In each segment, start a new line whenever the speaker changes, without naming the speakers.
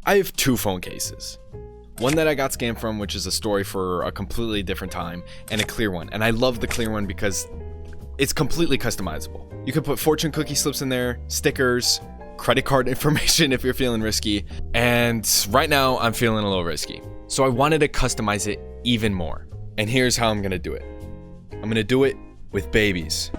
I have two phone cases. One that I got scammed from, which is a story for a completely different time, and a clear one. And I love the clear one because it's completely customizable. You can put fortune cookie slips in there, stickers, credit card information if you're feeling risky. And right now I'm feeling a little risky. So I wanted to customize it even more. And here's how I'm gonna do it. I'm gonna do it with babies.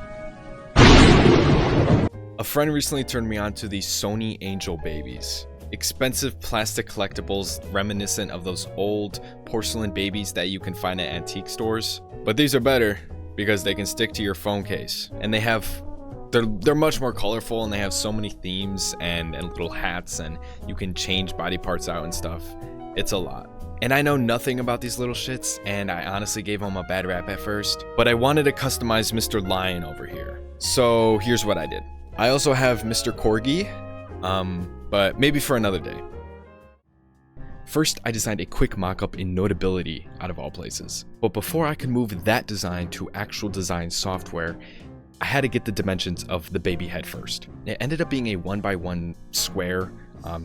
A friend recently turned me on to these Sonny Angel babies. Expensive plastic collectibles reminiscent of those old porcelain babies that you can find at antique stores. But these are better because they can stick to your phone case. And they're much more colorful, and they have so many themes and little hats, and you can change body parts out and stuff. It's a lot. And I know nothing about these little shits, and I honestly gave them a bad rap at first. But I wanted to customize Mr. Lion over here. So here's what I did. I also have Mr. Corgi, but maybe for another day. First, I designed a quick mock-up in Notability, out of all places. But before I could move that design to actual design software, I had to get the dimensions of the baby head first. It ended up being a 1x1 square,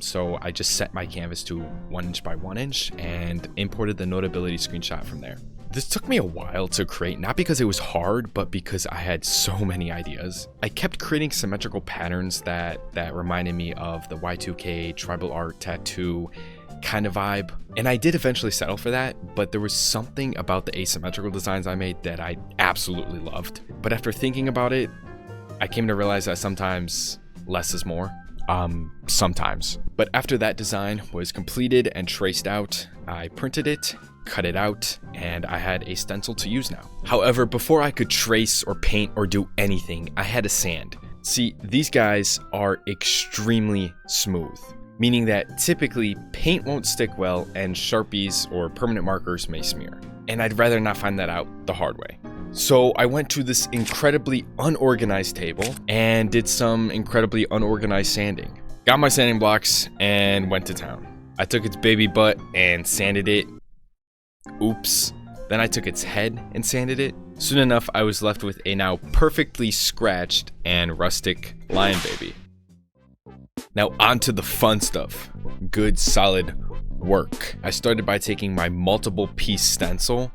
so I just set my canvas to 1 inch by 1 inch and imported the Notability screenshot from there. This took me a while to create, not because it was hard, but because I had so many ideas. I kept creating symmetrical patterns that reminded me of the Y2K tribal art tattoo kind of vibe. And I did eventually settle for that, but there was something about the asymmetrical designs I made that I absolutely loved. But after thinking about it, I came to realize that sometimes less is more. Sometimes. But after that design was completed and traced out, I printed it, cut it out, and I had a stencil to use now. However, before I could trace or paint or do anything, I had to sand. See, these guys are extremely smooth, meaning that typically paint won't stick well and Sharpies or permanent markers may smear. And I'd rather not find that out the hard way. So I went to this incredibly unorganized table and did some incredibly unorganized sanding. Got my sanding blocks and went to town. I took its baby butt and sanded it. Oops. Then I took its head and sanded it. Soon enough, I was left with a now perfectly scratched and rustic lion baby. Now on to the fun stuff. Good solid work. I started by taking my multiple piece stencil.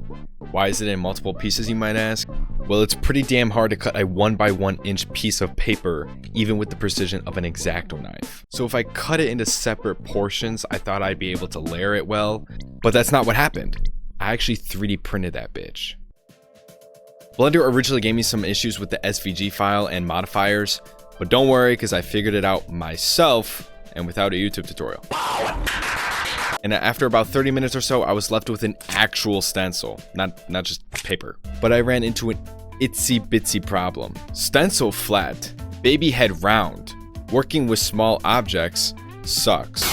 Why is it in multiple pieces, you might ask? Well, it's pretty damn hard to cut a 1x1 inch piece of paper, even with the precision of an X-Acto knife. So if I cut it into separate portions, I thought I'd be able to layer it well, but that's not what happened. I actually 3D printed that bitch. Blender originally gave me some issues with the SVG file and modifiers, but don't worry, because I figured it out myself and without a YouTube tutorial. And after about 30 minutes or so, I was left with an actual stencil, not just paper. But I ran into an itsy bitsy problem. Stencil flat, baby head round. Working with small objects sucks.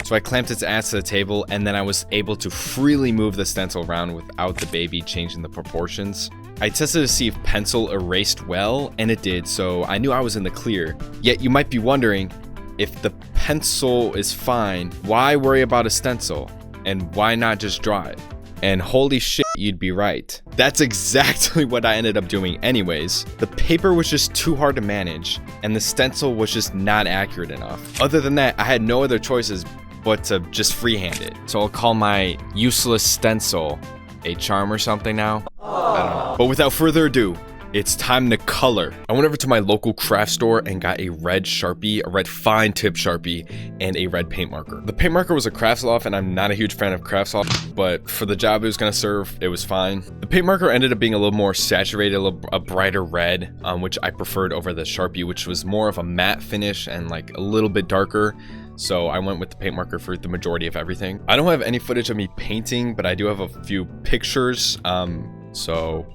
So I clamped its ass to the table, and then I was able to freely move the stencil around without the baby changing the proportions. I tested to see if pencil erased well, and it did, so I knew I was in the clear. Yet you might be wondering, if the pencil is fine, why worry about a stencil? And why not just draw it? And holy shit, you'd be right. That's exactly what I ended up doing anyways. The paper was just too hard to manage, and the stencil was just not accurate enough. Other than that, I had no other choices but to just freehand it. So I'll call my useless stencil a charm or something now. I don't know. But without further ado, it's time to color. I went over to my local craft store and got a red Sharpie, a red fine tip Sharpie, and a red paint marker. The paint marker was a Craftsloft, and I'm not a huge fan of Craftsloft, but for the job it was gonna serve, it was fine. The paint marker ended up being a little more saturated, a brighter red, which I preferred over the Sharpie, which was more of a matte finish and like a little bit darker. So I went with the paint marker for the majority of everything. I don't have any footage of me painting, but I do have a few pictures. So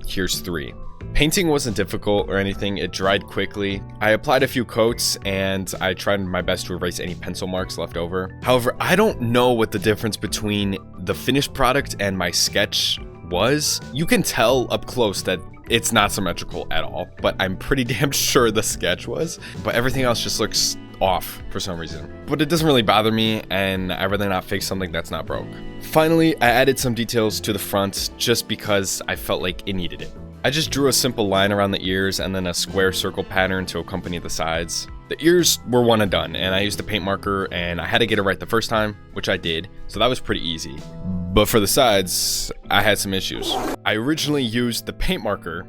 here's 3. Painting wasn't difficult or anything, it dried quickly. I applied a few coats and I tried my best to erase any pencil marks left over. However, I don't know what the difference between the finished product and my sketch was. You can tell up close that it's not symmetrical at all, but I'm pretty damn sure the sketch was. But everything else just looks off for some reason. But it doesn't really bother me, and I'd rather not fix something that's not broke. Finally, I added some details to the front just because I felt like it needed it. I just drew a simple line around the ears and then a square circle pattern to accompany the sides. The ears were one and done, and I used the paint marker, and I had to get it right the first time, which I did, so that was pretty easy. But for the sides, I had some issues. I originally used the paint marker,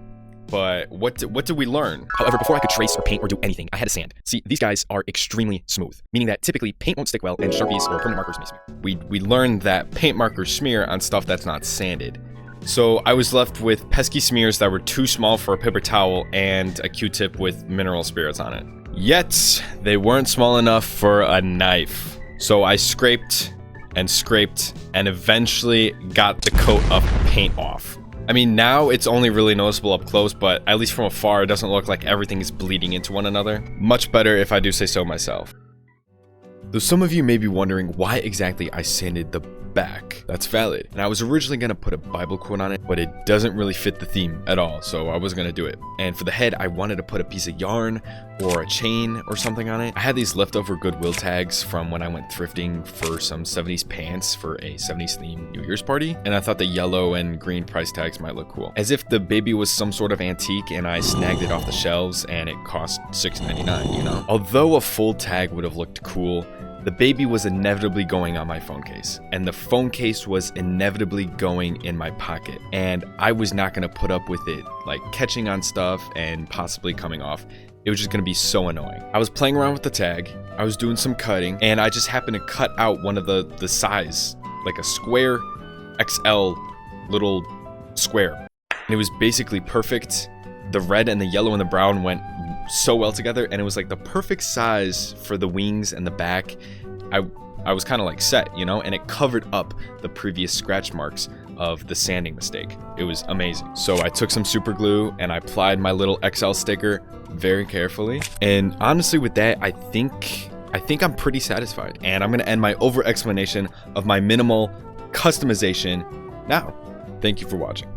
but what did we learn?
However, before I could trace or paint or do anything, I had to sand. See, these guys are extremely smooth, meaning that typically paint won't stick well and Sharpies or permanent markers may smear.
We learned that paint markers smear on stuff that's not sanded. So I was left with pesky smears that were too small for a paper towel and a Q-tip with mineral spirits on it. Yet, they weren't small enough for a knife. So I scraped and scraped and eventually got the coat of paint off. I mean, now it's only really noticeable up close, but at least from afar, it doesn't look like everything is bleeding into one another. Much better if I do say so myself. Though some of you may be wondering why exactly I sanded the back. That's valid. And I was originally going to put a Bible quote on it, but it doesn't really fit the theme at all, so I wasn't going to do it. And for the head, I wanted to put a piece of yarn or a chain or something on it. I had these leftover Goodwill tags from when I went thrifting for some 70s pants for a 70s themed New Year's party, and I thought the yellow and green price tags might look cool. As if the baby was some sort of antique and I snagged it off the shelves and it cost $6.99, you know? Although a full tag would have looked cool, the baby was inevitably going on my phone case, and the phone case was inevitably going in my pocket, and I was not going to put up with it, like catching on stuff and possibly coming off. It was just going to be so annoying. I was playing around with the tag, I was doing some cutting, and I just happened to cut out one of the size, like a square XL little square. And it was basically perfect. The red and the yellow and the brown went so well together, and it was like the perfect size for the wings and the back. I was kind of like set, you know, and it covered up the previous scratch marks of the sanding mistake. It was amazing. So I took some super glue and I applied my little XL sticker very carefully. And honestly, with that, I think I'm pretty satisfied. And I'm gonna end my over explanation of my minimal customization now. Thank you for watching.